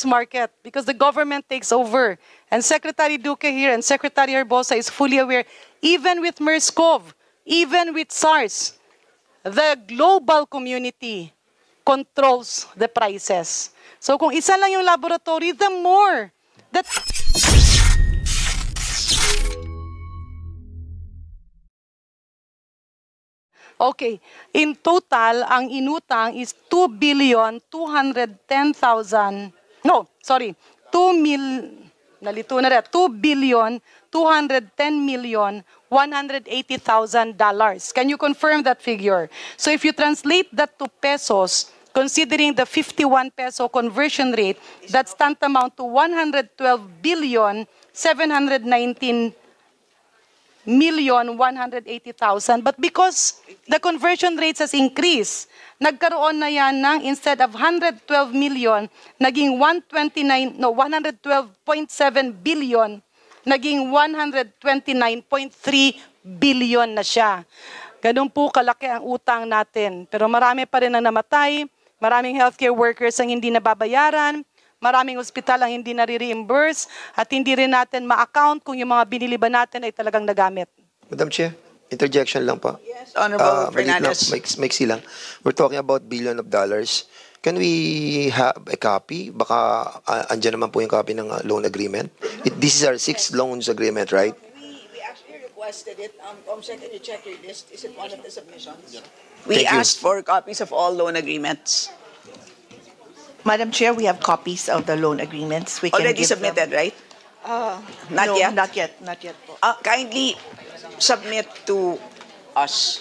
market because the government takes over. And Secretary Duque here and Secretary Herbosa is fully aware, even with MERS-CoV, even with SARS, the global community controls the prices. So kung isa lang yung laboratory, the more that... Okay, in total, ang inutang is 2,210,000, no, sorry, 2,210,180,000 dollars. Can you confirm that figure? So if you translate that to pesos, considering the 51 peso conversion rate, that's tantamount to 112,719,180,000. But because the conversion rates has increased, nagkaroon na yan ng instead of 112 million, naging 112.7 billion, naging 129.3 billion na siya. Ganun po kalaki ang utang natin. Pero marami pa rin ang namatay, maraming healthcare workers ang hindi nababayaran, maraming ospital ang hindi nare-reimburse, at hindi rin natin ma-account kung yung mga binili ba natin ay talagang nagamit. Madam Chair, interjection lang po. Yes, Honorable Fernandez. Maiksi lang. We're talking about billion of dollars. Can we have a copy? Baka andyan naman po yung copy ng loan agreement. This is our 6th loans agreement, right? We actually requested it. Comsec, can you check your list? Is it one of the submissions? Thank We you. asked for copies of all loan agreements. Madam Chair, we have copies of the loan agreements. We can Already give submitted, right? Not no, yet? Not yet. Not yet po. Kindly submit to us.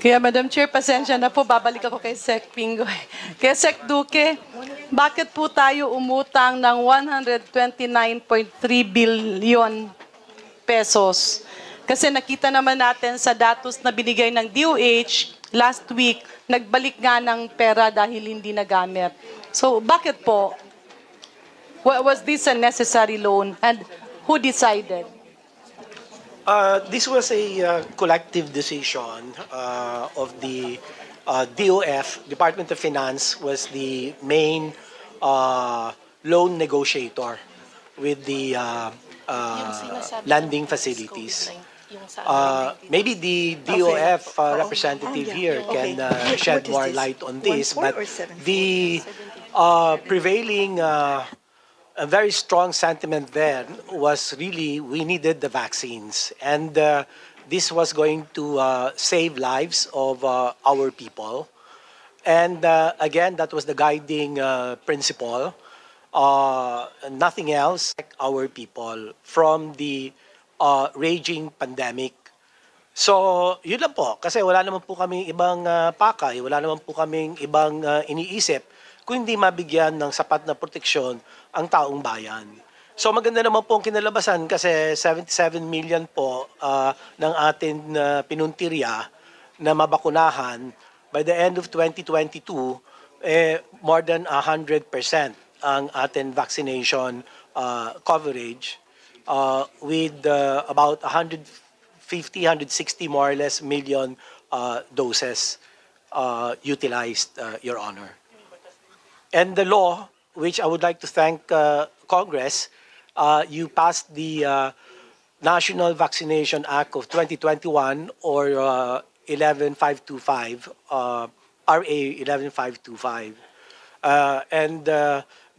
Kaya Madam Chair, pasensya na po, babalik ako kay Sec Pingoy. Kaya Sec Duque, bakit po tayo umutang ng 129.3 billion pesos? Kasi nakita naman natin sa datos na binigay ng DOH last week, nagbalik nga ng pera dahil hindi nagamit. So bakit po? Was this a necessary loan and who decided? This was a collective decision of the DOF, Department of Finance, was the main loan negotiator with the lending facilities. Maybe the DOF representative here can shed more light on this, but the prevailing a very strong sentiment then was really we needed the vaccines, and this was going to save lives of our people. And again, that was the guiding principle. Nothing else like our people from the raging pandemic. So, yun lang po. Kasi wala naman po kaming ibang pakay, wala naman po kaming ibang iniisip kung hindi mabigyan ng sapat na proteksyon ang taong bayan. So maganda naman po ang kinalabasan kasi 77 million po ng ating pinuntirya na mabakunahan. By the end of 2022, more than 100% ang ating vaccination coverage with about 150, 160 more or less million doses utilized, Your Honor. And the law, which I would like to thank Congress, you passed the National Vaccination Act of 2021 or 11525, RA 11525. And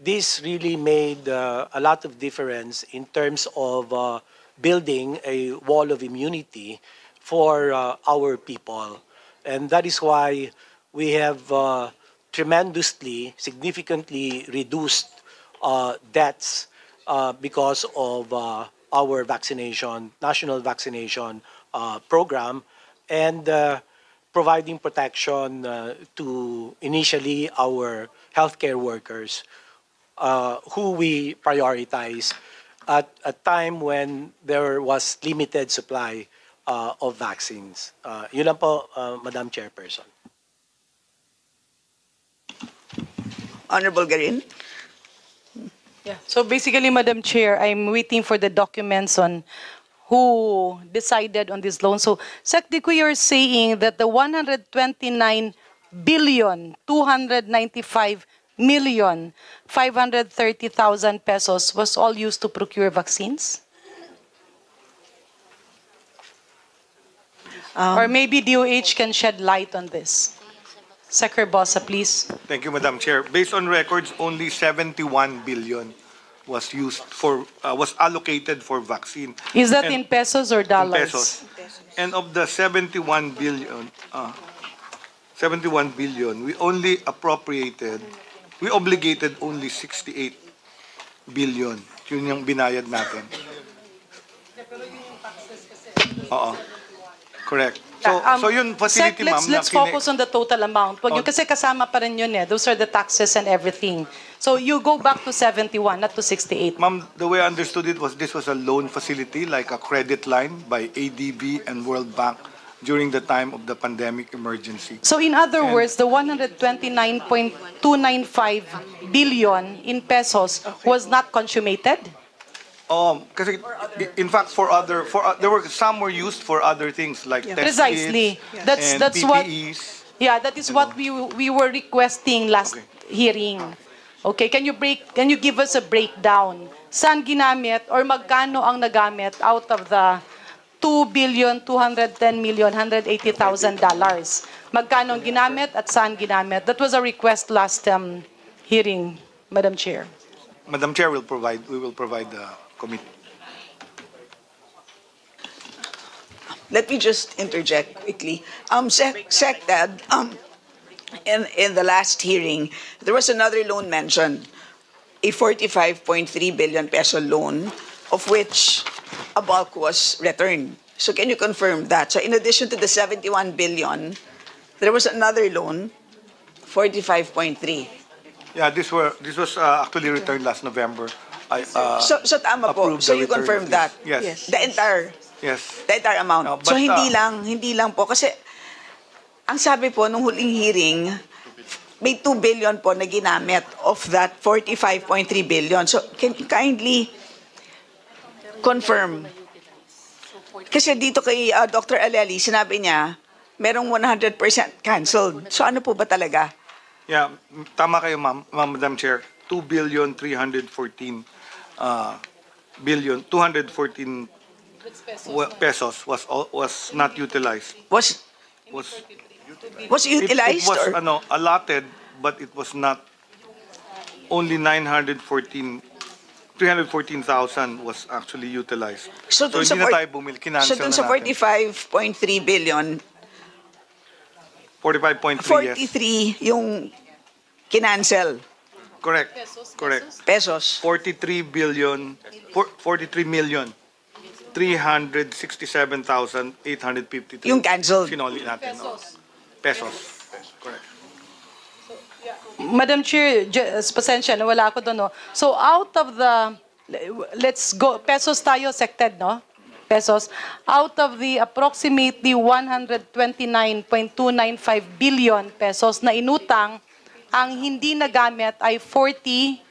this really made a lot of difference in terms of building a wall of immunity for our people. And that is why we have tremendously, significantly reduced deaths because of our vaccination, national vaccination program, and providing protection to initially our healthcare workers who we prioritize at a time when there was limited supply of vaccines. Yun lang po, Madam Chairperson. Honorable Garin. Yeah. So basically, Madam Chair, I'm waiting for the documents on who decided on this loan. So, Sec Dico, you're saying that the 129 billion 295 530,000 pesos was all used to procure vaccines? Or maybe DOH can shed light on this. Secretary Bossa, please. Thank you, Madam Chair. Based on records, only 71 billion was was allocated for vaccine. Is that And- in pesos or in dollars? pesos. And of the 71 billion, we only we obligated only 68 billion. Yun yung binayad natin. Oo. Correct. So yun facility, Sec, ma'am, na let's focus on the total amount. Wag yun, kasi kasama pa rin yun eh. Those are the taxes and everything. So you go back to 71, not to 68. Ma'am, the way I understood it was this was a loan facility, like a credit line by ADB and World Bank during the time of the pandemic emergency. So in other words, the 129.295 billion in pesos was not consummated? Kasi in fact there were some were used for other things like test Precisely. kits That's and what. PPEs. Yeah, that is what we were requesting last Okay. hearing. Okay, can you give us a breakdown? Saan ginamit or magkano ang nagamit out of the $2,210,180,000? Magkano ang ginamit at saan ginamit? That was a request last hearing, Madam Chair. Madam Chair we will provide the committee. Let me just interject quickly. SecDad, in the last hearing, there was another loan mentioned, a 45.3 billion peso loan, of which a bulk was returned. So can you confirm that? So in addition to the 71 billion, there was another loan, 45.3. Yeah, this was actually returned last November. So tama po. approved So the you return confirm of that? this. Yes. The entire amount. No, So but, hindi lang po kasi ang sabi po nung huling hearing, may 2 billion po na ginamit of that 45.3 billion. So can you kindly confirm? Kasi dito kay Dr. Aleli, sinabi niya, merong 100% canceled. So ano po ba talaga? Yeah, tama kayo, Madam Chair. 2,314 billion, 214 pesos was not utilized. Was utilized it was or? allotted, but it was not. Only 314,000 was actually utilized. So dun sa hindi na four- tayo bumili, kinancel So dun na sa natin. 45.3 billion, 45.3, yes. 43 yung kinancel Correct. pesos. 43 million 367,853. Yung canceled. Sinoli natin. Pesos. Correct. Madam Chair, pasensya na wala ako doon. No? So out of the, let's go, pesos tayo, sected, no? Pesos. Out of the approximately 129.295 billion pesos na inutang, ang hindi nagamit ay 43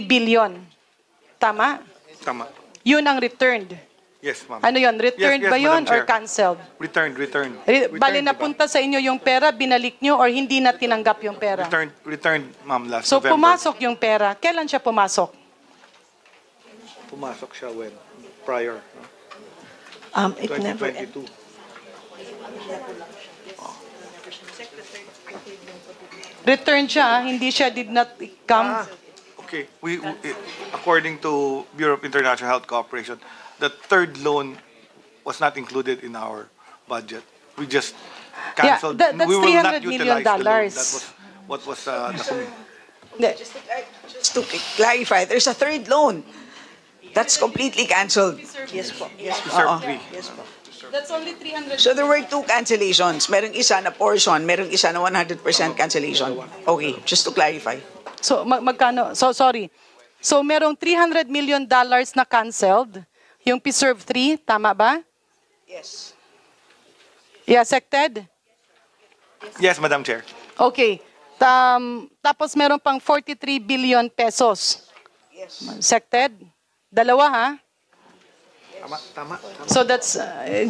billion. Tama? Tama. Yun ang returned. Yes, ma'am. Ano yun? Returned Yes, ba yun Madam or Chair. canceled? Returned. Bali Returned, napunta sa inyo yung pera, binalik nyo or hindi na tinanggap yung pera? Returned, ma'am, last So November. pumasok yung pera. Kailan siya pumasok? Pumasok siya when? Prior. It never 2022. Returned siya, hindi siya did not come. Okay. According to Bureau of International Health Cooperation, the third loan was not included in our budget. We just canceled. that's we will not $300 million. utilize the loan. That was what was the Hindi. Just to clarify, there's a third loan that's completely canceled. Yes po. reserve three. That's only 300. So there were two cancellations. Merong isa na portion, merong isa na 100% cancellation. Okay, just to clarify. So magkano? So sorry. So merong $300 million na canceled. Yung PSERV 3, tama ba? Yes. Yeah, sected? Yes, Madam Chair. Okay. Tapos meron pang 43 billion pesos. Yes. Sected? Dalawa ha? So that's,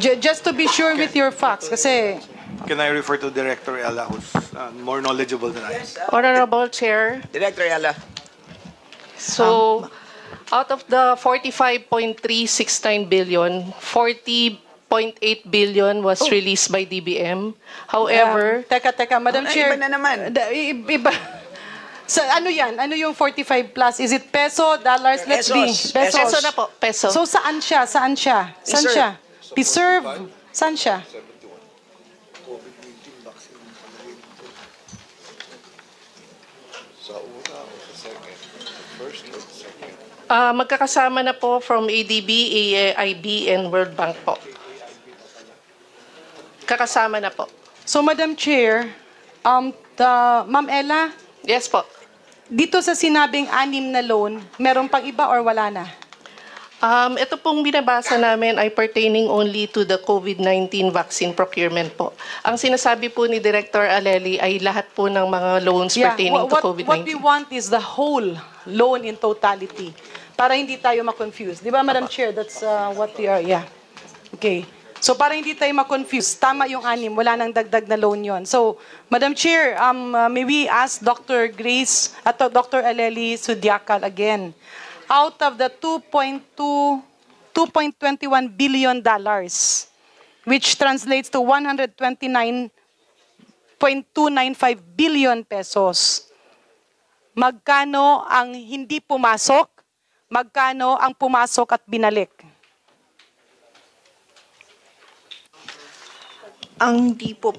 just to be sure with your facts, kasi, Can I refer to Director Ella, who's more knowledgeable than I am? Honorable Chair, Director Ayala. so out of the 45.369 billion, 40.8 billion was released by DBM. However, teka, Madam Ay, Chair. iba na naman. Iba. So, ano yan? Ano yung 45 plus? Is it peso, dollars? Let's be. Pesos. peso na po, peso. So, saan siya? Saan siya? Saan Preserve. siya? Preserve. Saan siya? Magkakasama na po from ADB, AIB, and World Bank po. Kakasama na po. So, Madam Chair, Ma'am Ella, Yes po. dito sa sinabing 6 na loan, meron pang iba or wala na? Ito pong binabasa namin ay pertaining only to the COVID-19 vaccine procurement po. Ang sinasabi po ni Director Aleli ay lahat po ng mga loans pertaining to COVID-19. What we want is the whole loan in totality para hindi tayo ma-confuse. Di ba, Madam Chair? That's what we are, yeah. Okay. So, para hindi tayo ma-confuse, tama yung 6, wala nang dagdag na loan yon. So, Madam Chair, may we ask Dr. Grace at Dr. Aleli Sudiakal again. Out of the 2.21 billion dollars, which translates to 129.295 billion pesos, magkano ang hindi pumasok, magkano ang pumasok at binalik? Ang hindi po,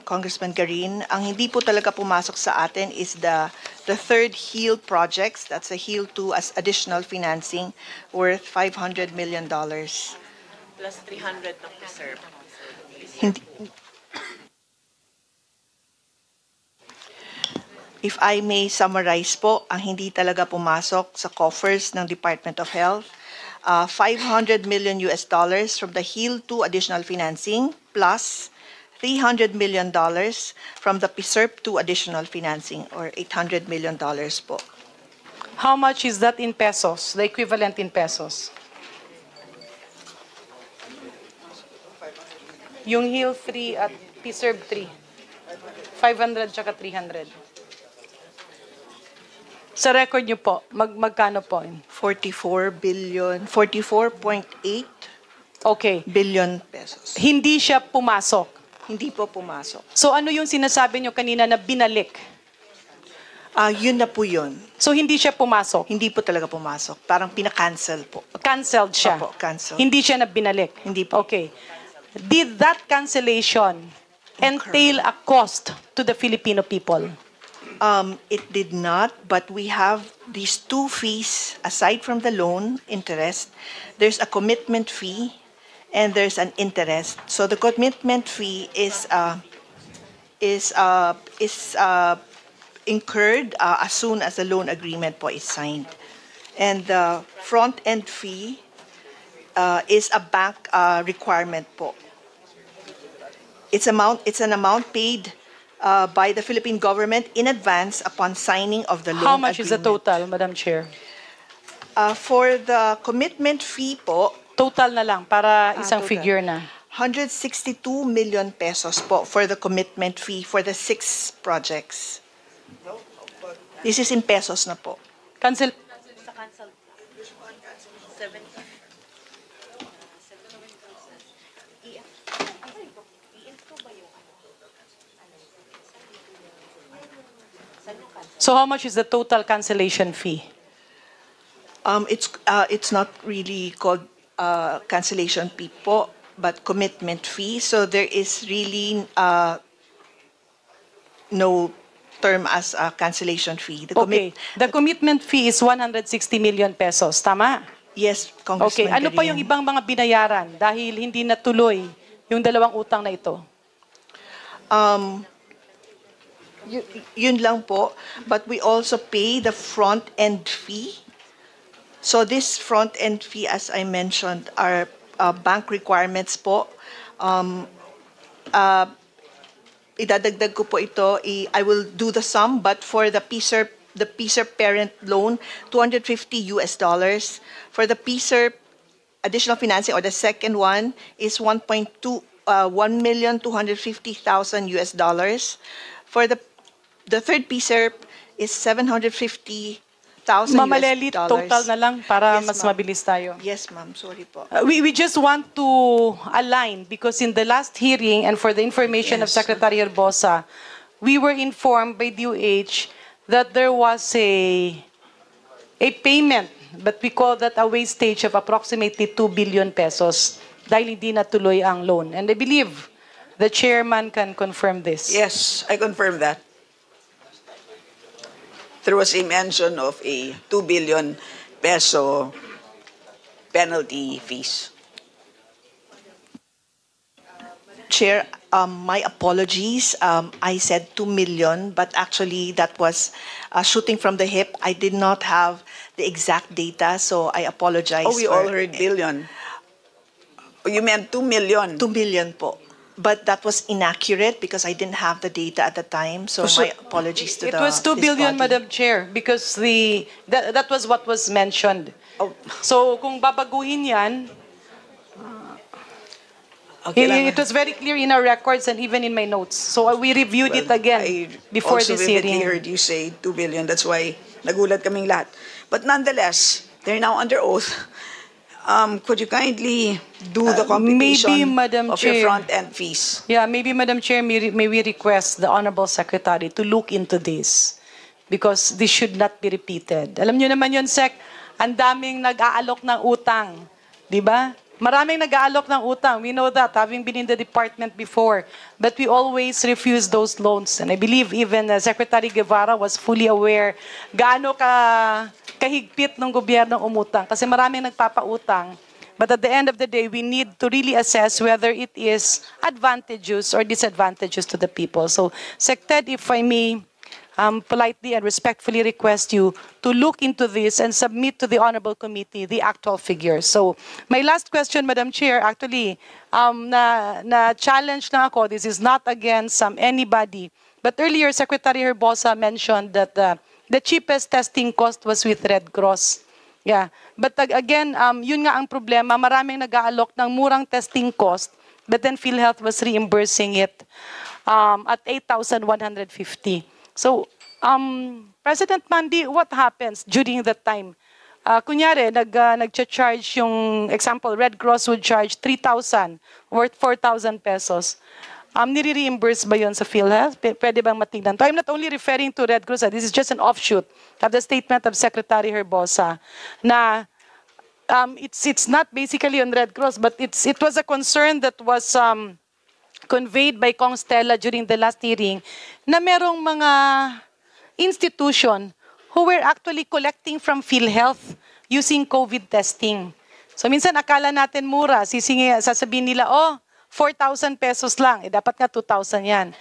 Congressman Garin, ang hindi po talaga pumasok sa atin is the third HEAL projects. That's a HEAL 2 as additional financing worth $500 million. Plus 300 na preserve. Hindi, if I may summarize po, ang hindi talaga pumasok sa coffers ng Department of Health, $500 million from the HEAL 2 additional financing plus $300 million from the PSERP 2 additional financing or $800 million po. How much is that in pesos, the equivalent in pesos? Yung HEAL 3 at PSERB 3. 500 tsaka 300. Sa record nyo po, magkano po? 44.8 Okay. billion pesos. Hindi siya pumasok. Hindi po pumasok. So ano yung sinasabi nyo kanina na binalik? Yun na po yun. So hindi siya pumasok. Hindi po talaga pumasok. Parang pinakancel po. Cancelled siya. Opo, cancel. Hindi siya na binalik. Hindi po. Okay. Did that cancellation entail a cost to the Filipino people? It did not, but we have these two fees aside from the loan interest. There's a commitment fee and there's an interest. So the commitment fee is incurred as soon as the loan agreement po is signed, and the front end fee is a bank requirement po. It's an amount paid by the Philippine government in advance upon signing of the loan How much is the agreement. total, Madam Chair? For the commitment fee po, Total na lang para isang total. figure na. 162 million pesos po for the commitment fee for the 6 projects. This is in pesos na po. Cancel. So how much is the total cancellation fee? It's not really called cancellation fee po, but commitment fee. So there is really no term as a cancellation fee. Okay. The commitment fee is 160 million pesos. Tama? Yes, Okay. Congressman Ano pa yung Garin. ibang mga binayaran dahil hindi natuloy yung dalawang utang na ito? Yun lang po, but we also pay the front-end fee. So this front-end fee, as I mentioned, are bank requirements po. Idadagdag ko po ito, I will do the sum, but for the PSERP parent loan, $250. For the PSERP additional financing, or the second one, is 1,250,000 US dollars. For the third PSERP is 750,000 Ma'am US Aleli, dollars. total na lang para Yes, mas ma'am. mabilis tayo. Yes, ma'am. Sorry po. We just want to align because in the last hearing and for the information of Yes. Secretary Herbosa, we were informed by DOH that there was a payment, but we call that a wastage of approximately 2 billion pesos dahil hindi natuloy ang loan. And I believe the chairman can confirm this. Yes, I confirm that. There was a mention of a 2 billion peso penalty fees. Chair, my apologies. I said 2 million, but actually that was shooting from the hip. I did not have the exact data, so I apologize. Oh, we all heard billion. Oh, you meant 2 million. 2 million po. But that was inaccurate because I didn't have the data at the time. So my apologies to It was 2 this billion, body. Madam Chair, because that was what was mentioned. Oh, So kung babaguhin yan, okay lang. it was very clear in our records and even in my notes. So we reviewed it again I before also this vividly hearing. heard you say 2 billion. That's why nagulat kaming lahat. But nonetheless, they're now under oath. Could you kindly do the computation maybe, Madam of your Chair. front-end fees? Yeah, maybe, Madam Chair, may we request the Honorable Secretary to look into this because this should not be repeated. Alam niyo naman yun, Sec, ang daming nag-aalok ng utang. Di ba? Maraming nag-aalok ng utang. We know that, having been in the department before. But we always refuse those loans. And I believe even Secretary Guevara was fully aware gaano kahigpit ng gobyernong umutang. Kasi maraming nagpapautang. But at the end of the day, we need to really assess whether it is advantageous or disadvantageous to the people. So, Sec Ted, if I may politely and respectfully request you to look into this and submit to the Honorable Committee the actual figures. So, my last question, Madam Chair, actually, na-challenge lang ako. This is not against anybody. But earlier, Secretary Herbosa mentioned that the cheapest testing cost was with Red Cross. Yeah. But again, yun nga ang problema. Maraming nag-aalok ng murang testing cost, but then PhilHealth was reimbursing it at 8,150. So, President Mandi, what happens during that time? Kunyari, nag-charge yung, example, Red Cross would charge 3,000 worth 4,000 pesos. Nire-reimburse ba yun sa PhilHealth? Pwede bang matignan? I'm not only referring to Red Cross. This is just an offshoot of the statement of Secretary Herbosa na it's not basically on Red Cross, but it was a concern that was conveyed by Kong Stella during the last hearing na merong mga institution who were actually collecting from PhilHealth using COVID testing. So minsan akala natin mura, sasabihin nila, 4,000 pesos lang. Dapat nga 2,000 yan.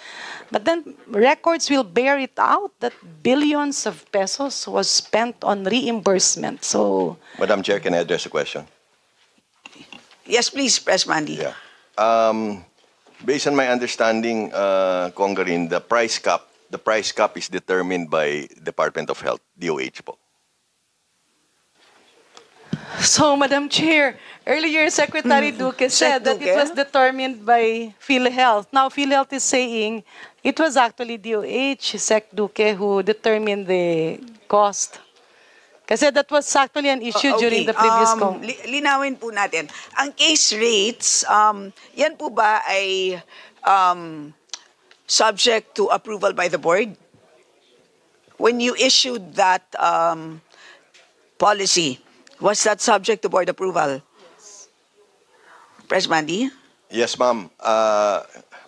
But then records will bear it out that billions of pesos was spent on reimbursement. So, Madam Chair, can I address a question? Yes, please, Press Mandy. Yeah. Based on my understanding, Congarin, the price cap is determined by Department of Health, DOH po. So, Madam Chair, earlier Secretary Duque said that it Duque? was determined by PhilHealth. Now, PhilHealth is saying it was actually DOH, Sec Duque, who determined the cost. Kasi that was actually an issue during the previous linawin po natin. Ang case rates, yan po ba ay subject to approval by the board? When you issued that policy, was that subject to board approval? Yes. Pres Mandy? Yes, ma'am.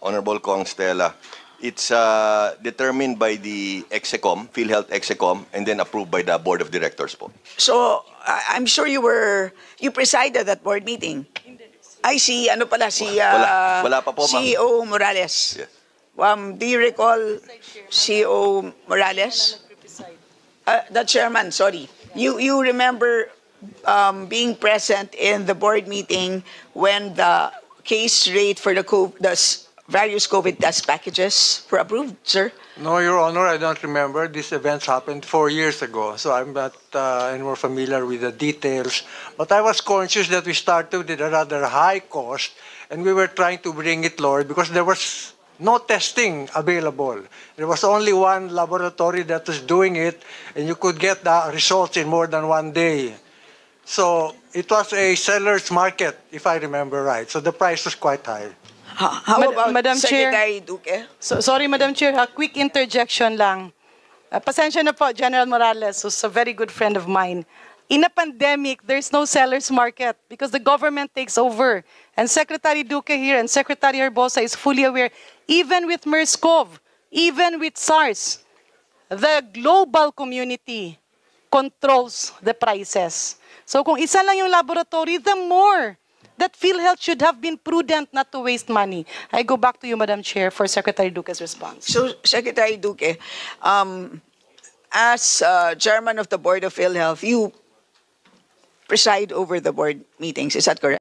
Honorable Kong Stella. It's determined by the Execom, PhilHealth Execom, and then approved by the Board of Directors po. So, I'm sure you presided that board meeting. I see, ano pala, Wala pa po, ma'am. CEO Morales. Yes. Do you recall CEO Morales? The chairman, sorry. You remember being present in the board meeting when the case rate for the various COVID test packages were approved, sir? No, Your Honor, I don't remember. These events happened 4 years ago, so I'm not anymore familiar with the details. But I was conscious that we started with a rather high cost, and we were trying to bring it lower because there was no testing available. There was only one laboratory that was doing it, and you could get the results in more than 1 day. So it was a seller's market, if I remember right. So the price was quite high. How about Madam Chair? Secretary Duque? So, sorry, Madam Chair, a quick interjection lang. Pasensya na po, General Morales, who's a very good friend of mine. In a pandemic, there's no seller's market because the government takes over. And Secretary Duque here and Secretary Herbosa is fully aware, even with MERS-CoV, even with SARS, the global community controls the prices. So kung isa lang yung laboratory, the more that PhilHealth should have been prudent not to waste money. I go back to you, Madam Chair, for Secretary Duque's response. So, Secretary Duque, as chairman of the board of PhilHealth, you preside over the board meetings. Is that correct?